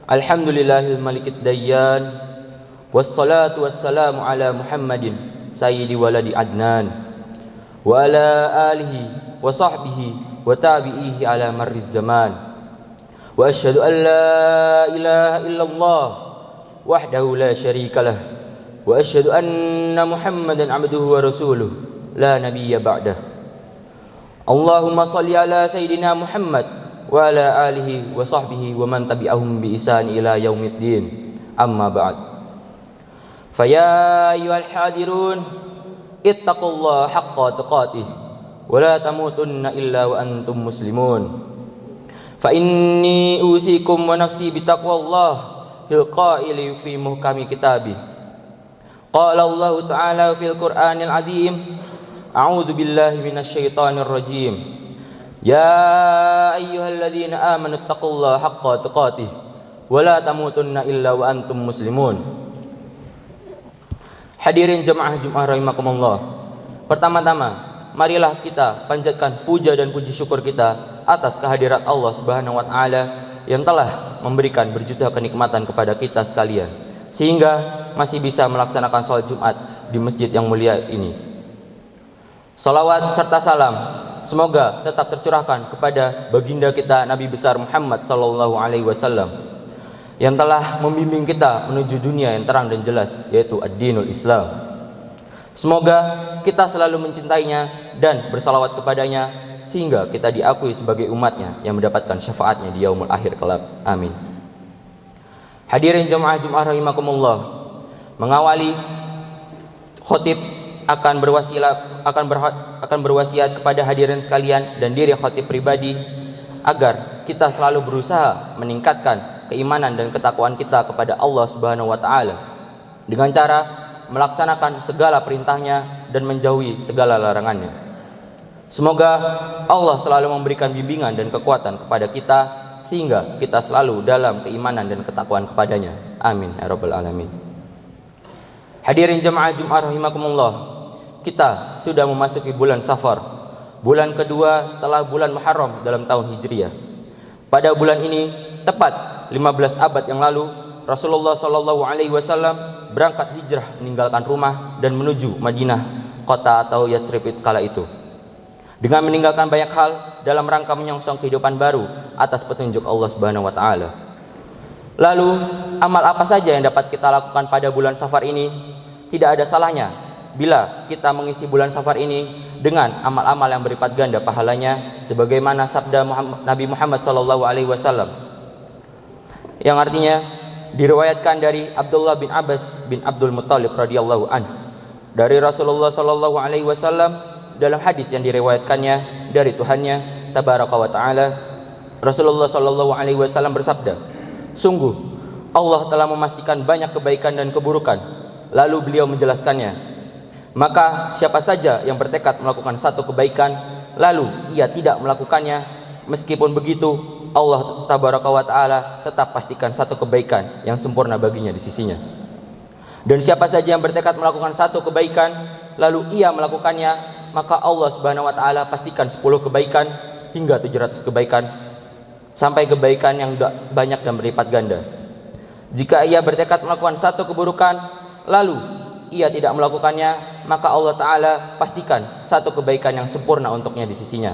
Alhamdulillahil malikid dayyan, wassalatu wassalamu ala Muhammadin sayyidi waladi Adnan, wa ala alihi wa sahbihi wa tabi'ihi ala marriz zaman. Wa asyhadu an la ilaha illallah wahdahu la syarika lah, wa asyhadu anna Muhammadan abduhu wa rasuluh la nabiyya ba'dah. Allahumma salli ala sayyidina Muhammad wa ala alihi wa sahbihi wa man tabi'ahum bi ihsan ila yaumiddin. Amma ba'd. Faya ayyuhal hadirun ittaqullaha haqqa tuqatih wa la tamutunna illa wa antum muslimun. Fa inni usikum wa nafsi bitaqwallah fil qaili fi muhkami kitabih. Qala Allah ta'ala fil Qur'anil azim, a'udzu billahi minasyaitonir rajim. Ya ayyuhalladzina amanu taqullaha haqqa tuqatih wa la tamutunna illa wa antum muslimun. Hadirin jemaah Jumat rahimakumullah. Pertama-tama, marilah kita panjatkan puja dan puji syukur kita atas kehadirat Allah Subhanahu wa taala yang telah memberikan berjuta kenikmatan kepada kita sekalian sehingga masih bisa melaksanakan salat Jumat di masjid yang mulia ini. Salawat serta salam semoga tetap tercurahkan kepada baginda kita Nabi besar Muhammad sallallahu alaihi wasallam yang telah membimbing kita menuju dunia yang terang dan jelas, yaitu ad-dinul Islam. Semoga kita selalu mencintainya dan bersalawat kepadanya sehingga kita diakui sebagai umatnya yang mendapatkan syafaatnya di yaumul akhir kelak. Amin. Hadirin jemaah Jumat rahimakumullah, mengawali khotib akan berwasiat kepada hadirin sekalian dan diri khatib pribadi agar kita selalu berusaha meningkatkan keimanan dan ketakwaan kita kepada Allah Subhanahu wa taala dengan cara melaksanakan segala perintahnya dan menjauhi segala larangannya. Semoga Allah selalu memberikan bimbingan dan kekuatan kepada kita sehingga kita selalu dalam keimanan dan ketakwaan kepadanya. Amin ya rabbal alamin. Hadirin jemaah Jumat rahimakumullah, kita sudah memasuki bulan Safar, bulan kedua setelah bulan Muharram dalam tahun Hijriah. Pada bulan ini, tepat 15 abad yang lalu, Rasulullah sallallahu alaihi wasallam berangkat hijrah meninggalkan rumah dan menuju Madinah, kota atau Yatsrib kala itu, dengan meninggalkan banyak hal dalam rangka menyongsong kehidupan baru atas petunjuk Allah Subhanahu wa taala. Lalu, amal apa saja yang dapat kita lakukan pada bulan Safar ini? Tidak ada salahnya bila kita mengisi bulan Safar ini dengan amal-amal yang berlipat ganda pahalanya, sebagaimana sabda Nabi Muhammad sallallahu alaihi wasallam yang artinya diriwayatkan dari Abdullah bin Abbas bin Abdul Muttalib radhiyallahu anhu dari Rasulullah sallallahu alaihi wasallam dalam hadis yang diriwayatkannya dari Tuhannya tabaraka wa taala. Rasulullah sallallahu alaihi wasallam bersabda, sungguh Allah telah memastikan banyak kebaikan dan keburukan. Lalu beliau menjelaskannya, maka siapa saja yang bertekad melakukan satu kebaikan lalu ia tidak melakukannya, meskipun begitu Allah tabaraka wa taala tetap pastikan satu kebaikan yang sempurna baginya di sisinya. Dan siapa saja yang bertekad melakukan satu kebaikan lalu ia melakukannya, maka Allah Subhanahu wa taala pastikan 10 kebaikan hingga 700 kebaikan sampai kebaikan yang banyak dan berlipat ganda. Jika ia bertekad melakukan satu keburukan lalu ia tidak melakukannya, maka Allah Ta'ala pastikan satu kebaikan yang sempurna untuknya di sisinya.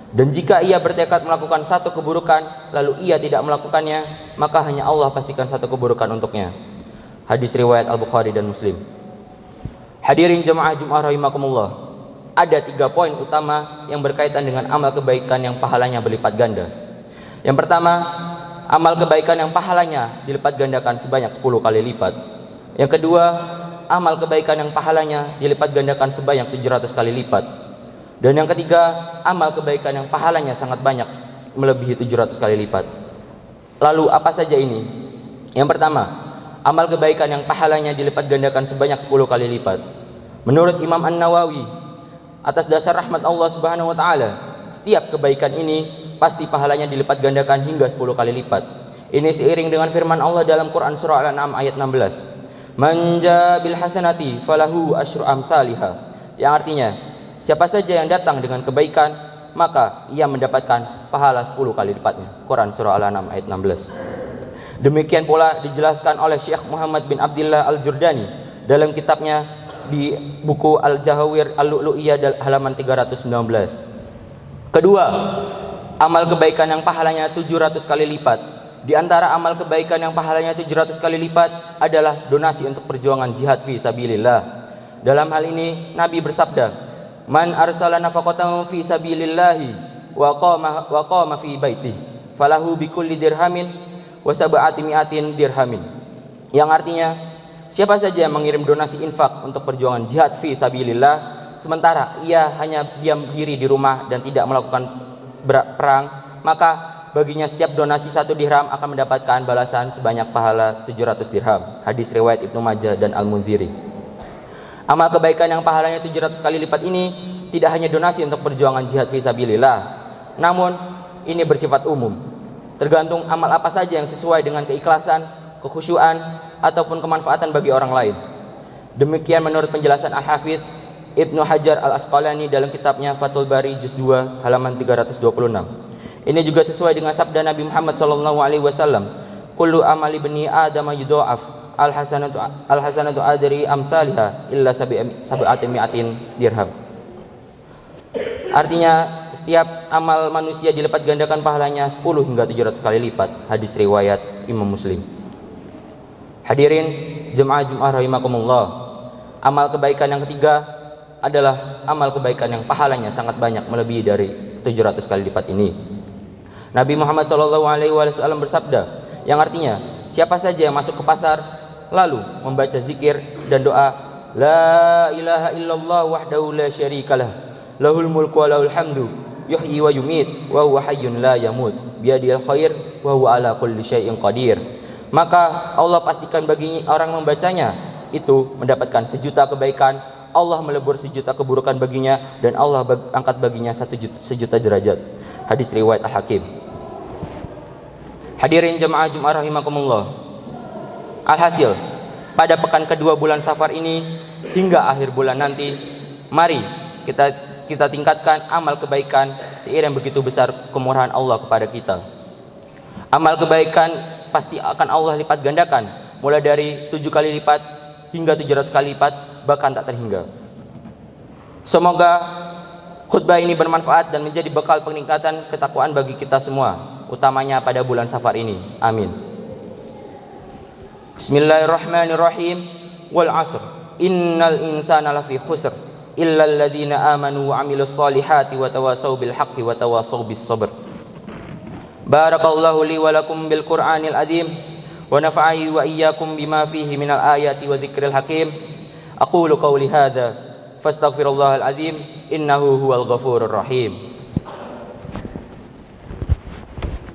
Dan jika ia bertekad melakukan satu keburukan lalu ia tidak melakukannya, maka hanya Allah pastikan satu keburukan untuknya. Hadis riwayat Al-Bukhari dan Muslim. Hadirin jemaah Jumat rahimakumullah, ada 3 poin utama yang berkaitan dengan amal kebaikan yang pahalanya berlipat ganda. Yang pertama, amal kebaikan yang pahalanya dilipat gandakan sebanyak 10 kali lipat. Yang kedua, amal kebaikan yang pahalanya dilipat gandakan sebanyak 700 kali lipat. Dan yang ketiga, amal kebaikan yang pahalanya sangat banyak, melebihi 700 kali lipat. Lalu apa saja ini? Yang pertama, amal kebaikan yang pahalanya dilipat gandakan sebanyak 10 kali lipat. Menurut Imam An-Nawawi, atas dasar rahmat Allah Subhanahu wa taala, setiap kebaikan ini pasti pahalanya dilipat gandakan hingga 10 kali lipat. Ini seiring dengan firman Allah dalam Quran surah Al-An'am ayat 16. Man jaa bil hasanati falahu asyru amsalihha, yang artinya siapa saja yang datang dengan kebaikan maka ia mendapatkan pahala 10 kali lipatnya. Quran surah Al-An'am ayat 16. Demikian pula dijelaskan oleh Syekh Muhammad bin Abdullah Al-Jurdani dalam kitabnya di buku Al-Jahawir Al-Lu'lu'iyah halaman 319. Kedua, amal kebaikan yang pahalanya 700 kali lipat. Di antara amal kebaikan yang pahalanya 700 kali lipat adalah donasi untuk perjuangan jihad fi sabilillah. Dalam hal ini Nabi bersabda, "Man arsala nafaqatahu fi sabilillahi wa qama fi baitihi, falahu bikulli dirhamin wa sab'ati mi'atin dirhamin." Yang artinya, siapa saja yang mengirim donasi infak untuk perjuangan jihad fi sabilillah sementara ia hanya diam diri di rumah dan tidak melakukan perang, maka baginya setiap donasi 1 dirham akan mendapatkan balasan sebanyak pahala 700 dirham. Hadis riwayat Ibnu Majah dan Al-Munziri. Amal kebaikan yang pahalanya 700 kali lipat ini tidak hanya donasi untuk perjuangan jihad fi sabilillah, namun ini bersifat umum. Tergantung amal apa saja yang sesuai dengan keikhlasan, kekhusyuan, ataupun kemanfaatan bagi orang lain. Demikian menurut penjelasan Al-Hafidz Ibnu Hajar Al-Asqalani dalam kitabnya Fathul Bari juz 2 halaman 326. Ini juga sesuai dengan sabda Nabi Muhammad SAW. Kullu amali bani Adam yudha'af al-hasanatu adri amsalha illa sab'ati mi'atin dirham. Artinya setiap amal manusia dilipat gandakan pahalanya 10 hingga 700 kali lipat. Hadis riwayat Imam Muslim. Hadirin jemaah rahimakumullah. Amal kebaikan yang ketiga adalah amal kebaikan yang pahalanya sangat banyak, melebihi dari 700 kali lipat ini. Nabi Muhammad SAW bersabda, yang artinya siapa saja yang masuk ke pasar lalu membaca zikir dan doa La ilaha illallah wahdahu la syarikalah lahul mulku wa lahul hamdu yuhyi wa yumit wa huwa hayyun la yamut biyadil khair wa huwa ala kulli syai'in qadir, maka Allah pastikan bagi orang membacanya itu mendapatkan 1 juta kebaikan, Allah melebur 1 juta keburukan baginya, dan Allah angkat baginya 1 juta derajat. Hadis riwayat Al-Hakim. Hadirin jemaah Jumat rahimakumullah. Alhasil, pada pekan kedua bulan Safar ini hingga akhir bulan nanti, mari kita tingkatkan amal kebaikan seiring begitu besar kemurahan Allah kepada kita. Amal kebaikan pasti akan Allah lipat gandakan, mulai dari 7 kali lipat hingga 700 kali lipat, bahkan tak terhingga. Semoga khutbah ini bermanfaat dan menjadi bekal peningkatan ketakwaan bagi kita semua, utamanya pada bulan Safar ini. Amin. Bismillahirrahmanirrahim. Wal 'asr. Innal insana lafi khusr illa alladhina amanu wa 'amilus solihati wa tawasaw bil haqqi wa tawasaw bis sabr. Barakallahu li wa lakum bil Qur'anil azim wa nafa'ani wa iyyakum bima fihi minal ayati wa dzikril hakim. Aqulu qawli hadza fastaghfirullahal azim innahu huwal ghafurur rahim.